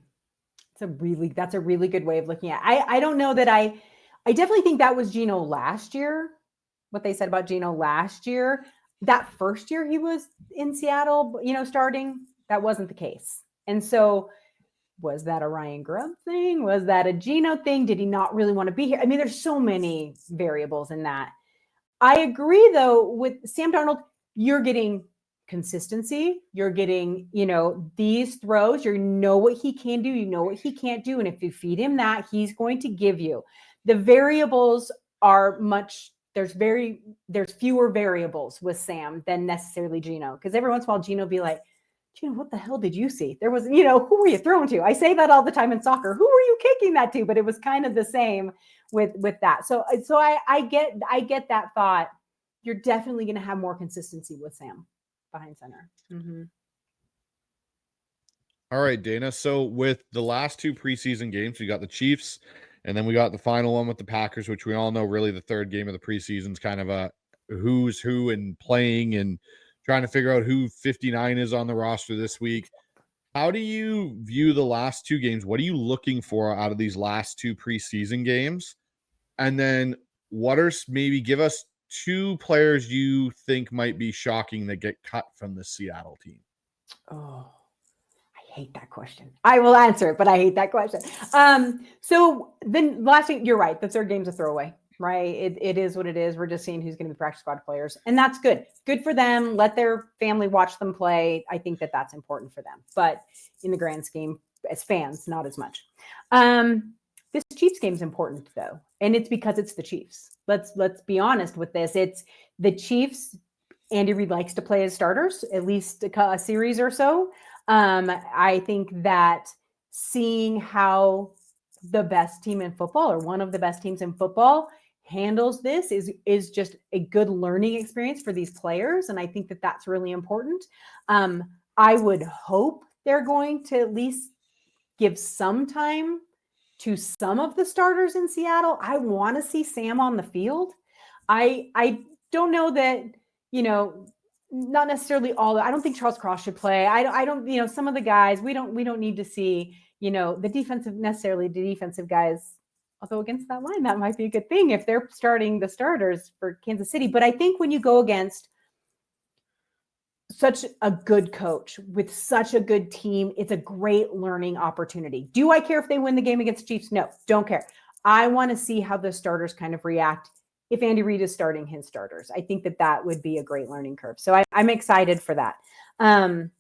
That's a really good way of looking at it. I don't know that I definitely think that was Geno last year. What they said about Geno last year, that first year he was in Seattle, starting, that wasn't the case. And so was that a Ryan Grubb thing? Was that a Geno thing? Did he not really want to be here? I mean, there's so many variables in that. I agree though with Sam Darnold, you're getting consistency. You're getting, these throws, you know what he can do, you know what he can't do. And if you feed him that, he's going to give you. The variables are there's fewer variables with Sam than necessarily Geno. Because every once in a while, Geno be like, Geno, what the hell did you see? There was, who were you throwing to? I say that all the time in soccer. Who were you kicking that to? But it was kind of the same with that. So I get that thought. You're definitely going to have more consistency with Sam behind center. Mm-hmm. All right, Dayna. So with the last 2 preseason games, we got the Chiefs, and then we got the final one with the Packers, which we all know really the third game of the preseason is kind of a who's who and playing and trying to figure out who 59 is on the roster this week. How do you view the last 2 games? What are you looking for out of these last 2 preseason games? And then maybe give us 2 players you think might be shocking that get cut from the Seattle team? Oh, I hate that question. I will answer it, but I hate that question. So then last week, you're right. The third game's a throwaway, right? It is what it is. We're just seeing who's going to be practice squad players. And that's good. Good for them. Let their family watch them play. I think that that's important for them. But in the grand scheme, as fans, not as much. This Chiefs game is important, though. And it's because it's the Chiefs. Let's be honest with this. It's the Chiefs. Andy Reid likes to play his starters, at least a series or so. I think that seeing how the best team in football or one of the best teams in football handles this is just a good learning experience for these players. And I think that that's really important. I would hope they're going to at least give some time to some of the starters in Seattle. I want to see Sam on the field. I don't know that, not necessarily all. I don't think Charles Cross should play. I don't, some of the guys we don't need to see, the defensive guys. Although against that line, that might be a good thing if they're starting the starters for Kansas City. But I think when you go against such a good coach with such a good team, it's a great learning opportunity. Do I care if they win the game against the Chiefs? No, don't care. I want to see how the starters kind of react if Andy Reid is starting his starters. I think that would be a great learning curve. So I'm excited for that. And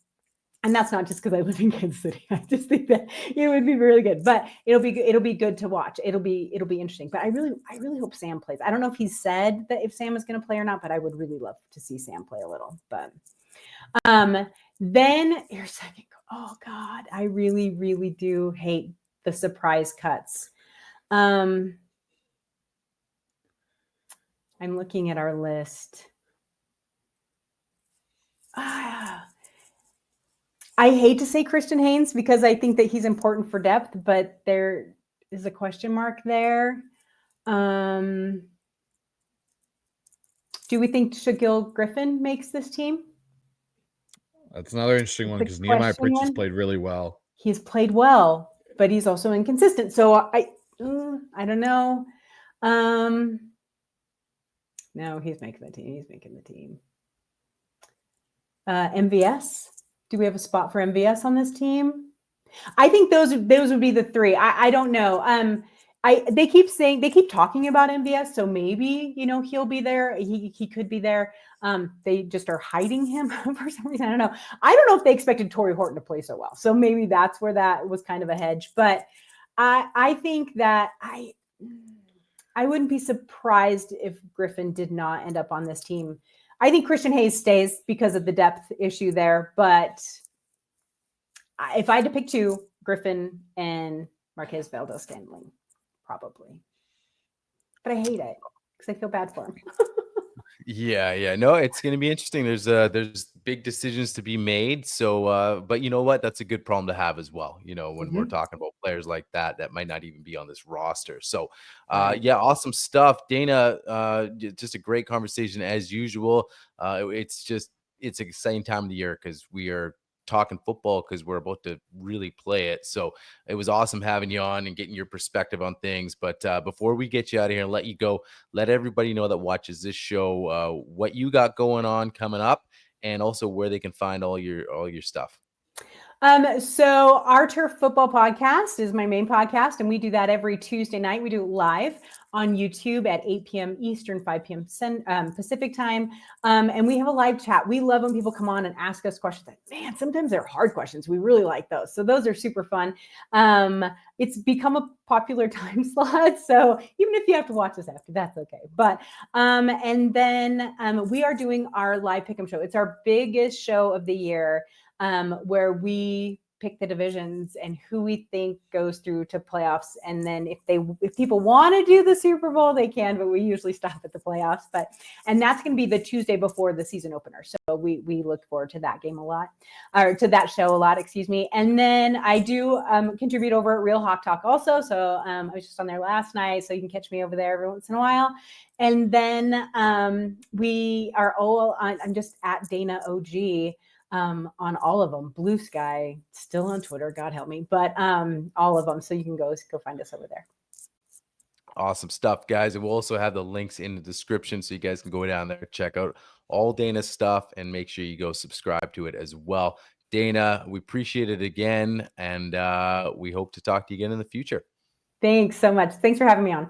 that's not just because I live in Kansas City. I just think that it would be really good, but it'll be good to watch. It'll be interesting, but I really hope Sam plays. I don't know if he said that if Sam is going to play or not, but I would really love to see Sam play a little, but then here's second. Oh God, I really, really do hate the surprise cuts. I'm looking at our list. I hate to say Christian Haynes because I think that he's important for depth, but there is a question mark there. Do we think Shaquille Griffin makes this team? That's another interesting one because Nehemiah Pritchard's played really well. He's played well, but he's also inconsistent. So I don't know. No, he's making the team. MVS. Do we have a spot for MVS on this team? I think those would be the 3. I don't know. They keep talking about MVS, so maybe he'll be there. He could be there. They just are hiding him for some reason. I don't know. I don't know if they expected Torrey Horton to play so well, so maybe that's where that was kind of a hedge. But I think that I wouldn't be surprised if Griffin did not end up on this team. I think Christian Hayes stays because of the depth issue there, but if I had to pick two, Griffin and Marquez Valdes-Scantling, probably. But I hate it because I feel bad for him. Yeah. No, it's going to be interesting. There's big decisions to be made. So, but you know what? That's a good problem to have as well. When we're talking about players like that might not even be on this roster. So, yeah, awesome stuff, Dayna. Just a great conversation as usual. It's an exciting time of the year because we are talking football because we're about to really play it. So it was awesome having you on and getting your perspective on things. But before we get you out of here and let you go, let everybody know that watches this show what you got going on coming up, and also where they can find all your stuff. So our Turf Football Podcast is my main podcast, and we do that every Tuesday night. We do it live on YouTube at 8 p.m. Eastern, 5 p.m. Pacific time. And we have a live chat. We love when people come on and ask us questions. Man, sometimes they're hard questions. We really like those. So those are super fun. It's become a popular time slot. So even if you have to watch this after, that's okay. But, and then we are doing our live pick'em show. It's our biggest show of the year. Where we pick the divisions and who we think goes through to playoffs. And then if people want to do the Super Bowl, they can, but we usually stop at the playoffs. And that's going to be the Tuesday before the season opener. So we look forward to that game a lot, or to that show a lot, excuse me. And then I do contribute over at Real Hawk Talk also. So I was just on there last night, so you can catch me over there every once in a while. And then we are all on, I'm just at Dayna OG. On all of them. Blue Sky, still on Twitter, God help me, but all of them. So you can go find us over there. Awesome stuff, guys. And we'll also have the links in the description so you guys can go down there, check out all Dayna's stuff, and make sure you go subscribe to it as well. Dayna, we appreciate it again, and we hope to talk to you again in the future. Thanks so much. Thanks for having me on.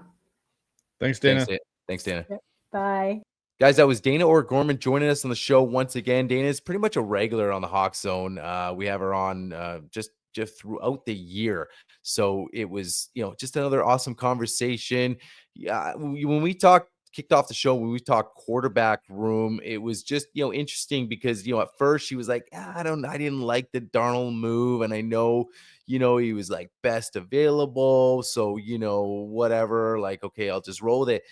Thanks, Dayna. Thanks, Dayna. Yep. Bye. Guys, that was Dayna O'Gorman joining us on the show once again. Dayna is pretty much a regular on the HawksZone. We have her on just throughout the year. So it was, just another awesome conversation. Yeah, when we kicked off the show, when we talked quarterback room, it was just, interesting because, at first she was like, I didn't like the Darnold move. And I know, he was like best available. So, whatever, like, okay, I'll just roll with it.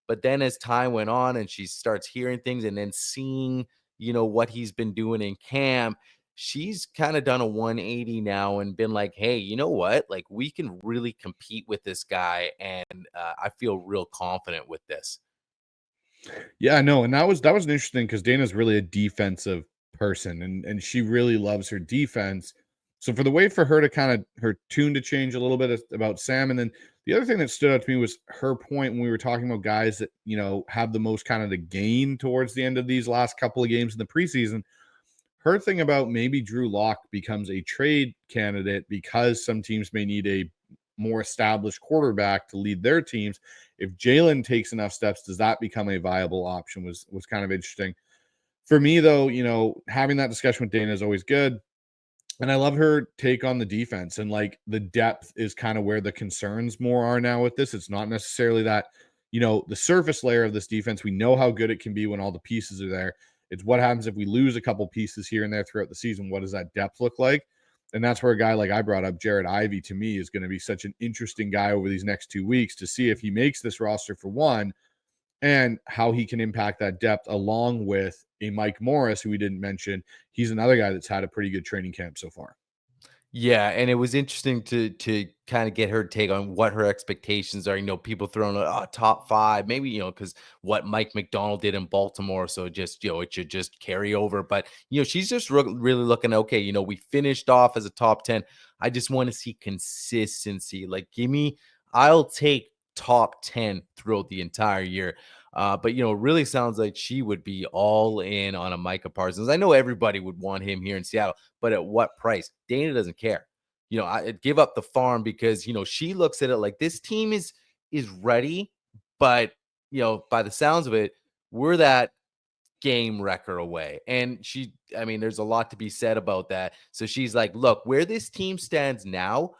But then as time went on and she starts hearing things and then seeing, what he's been doing in camp, she's kind of done a 180 now and been like, hey, you know what? Like, we can really compete with this guy. And I feel real confident with this. Yeah, no. And that was interesting because Dayna's really a defensive person and she really loves her defense. So for the way for her to kind of her tune to change a little bit about Sam. And then the other thing that stood out to me was her point when we were talking about guys that, have the most kind of to gain towards the end of these last couple of games in the preseason. Her thing about maybe Drew Lock becomes a trade candidate because some teams may need a more established quarterback to lead their teams. If Jaylen takes enough steps, does that become a viable option was kind of interesting. For me, though, having that discussion with Dayna is always good. And I love her take on the defense, and like the depth is kind of where the concerns more are now with this. It's not necessarily that, the surface layer of this defense. We know how good it can be when all the pieces are there. It's what happens if we lose a couple pieces here and there throughout the season. What does that depth look like? And that's where a guy like I brought up, Jared Ivey, to me is going to be such an interesting guy over these next 2 weeks to see if he makes this roster for one, and how he can impact that depth along with a Mike Morris, who we didn't mention. He's another guy that's had a pretty good training camp so far. Yeah, and it was interesting to kind of get her take on what her expectations are. People throwing top 5, maybe, because what Mike Macdonald did in Baltimore. So just, it should just carry over. But, she's just really looking, okay, we finished off as a top 10. I just want to see consistency. Like, I'll take top 10 throughout the entire year. But, it really sounds like she would be all in on a Micah Parsons. I know everybody would want him here in Seattle, but at what price? Dayna doesn't care. I give up the farm because, she looks at it like this team is ready, but, by the sounds of it, we're that game wrecker away. And there's a lot to be said about that. So she's like, look, where this team stands now,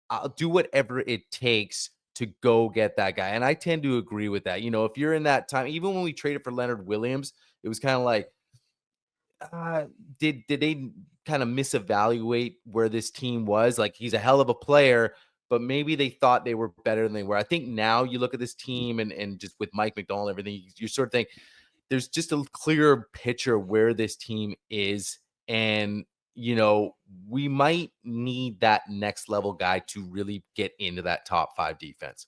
I'll do whatever it takes to go get that guy. And I tend to agree with that. If you're in that time, even when we traded for Leonard Williams, it was kind of like, did they kind of misevaluate where this team was? Like, he's a hell of a player, but maybe they thought they were better than they were. I think now you look at this team and just with Mike McDonald and everything, you sort of think there's just a clearer picture where this team is. And, we might need that next level guy to really get into that top 5 defense.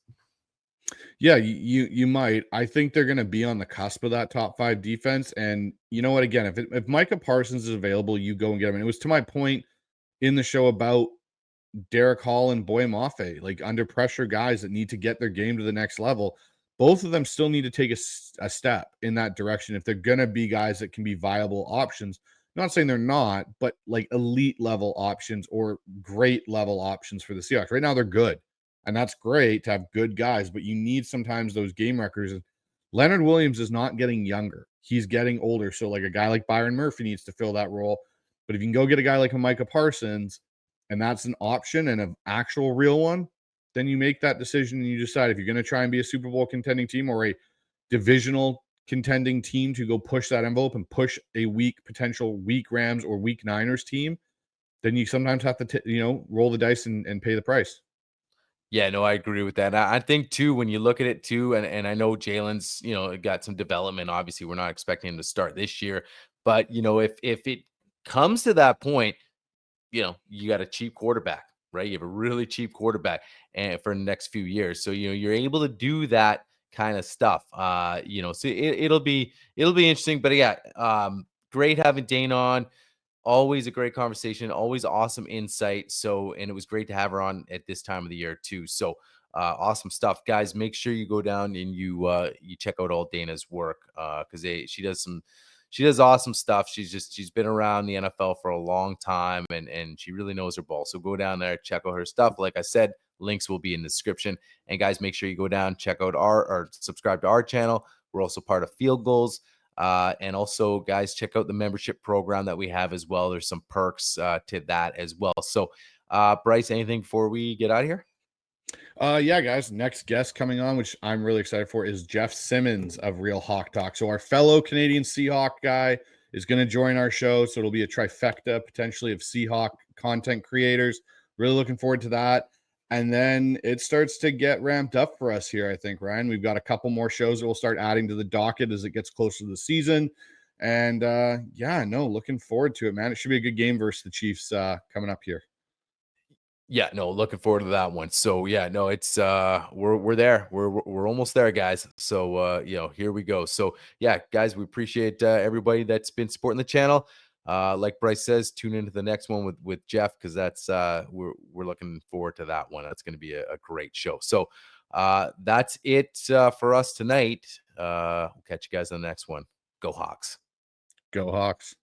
Yeah, you might. I think they're going to be on the cusp of that top 5 defense. And you know what? Again, if Micah Parsons is available, you go and get him. And it was to my point in the show about Derek Hall and Boy Mafe, like under pressure guys that need to get their game to the next level. Both of them still need to take a step in that direction if they're going to be guys that can be viable options. I'm not saying they're not, but like elite level options or great level options for the Seahawks. Right now, they're good. And that's great to have good guys, but you need sometimes those game records. Leonard Williams is not getting younger. He's getting older. So like a guy like Byron Murphy needs to fill that role. But if you can go get a guy like a Micah Parsons, and that's an option and an actual real one, then you make that decision and you decide if you're going to try and be a Super Bowl contending team or a divisional contending team to go push that envelope and push a potential weak Rams or weak Niners team, then you sometimes have to, roll the dice and pay the price. Yeah, no, I agree with that. I think too, when you look at it too, and I know Jalen's, got some development. Obviously, we're not expecting him to start this year, but if it comes to that point, you got a cheap quarterback, right? You have a really cheap quarterback and for the next few years. So, you're able to do that kind of stuff. So it'll be interesting, but yeah, great having Dayna on. Always a great conversation, always awesome insight. So, and it was great to have her on at this time of the year too. So, awesome stuff, guys. Make sure you go down and you check out all Dayna's work because she does awesome stuff. She's been around the NFL for a long time and she really knows her ball. So go down there, check out her stuff. Like I said, links will be in the description. And guys, make sure you go down, check out or subscribe to our channel. We're also part of Field Goals. And also, guys, check out the membership program that we have as well. There's some perks to that as well. So, Bryce, anything before we get out of here? Yeah, guys. Next guest coming on, which I'm really excited for, is Jeff Simmons of Real Hawk Talk. So our fellow Canadian Seahawk guy is going to join our show. So it'll be a trifecta potentially of Seahawk content creators. Really looking forward to that. And then it starts to get ramped up for us here, I think, Ryan. We've got a couple more shows that we'll start adding to the docket as it gets closer to the season. And looking forward to it, man. It should be a good game versus the Chiefs coming up here. Yeah, no, looking forward to that one. So yeah, no, it's we're there. We're almost there, guys. So here we go. So yeah, guys, we appreciate everybody that's been supporting the channel. Like Bryce says, tune into the next one with Jeff because that's we're looking forward to that one. That's going to be a great show. So that's it for us tonight. We'll catch you guys on the next one. Go Hawks. Go Hawks.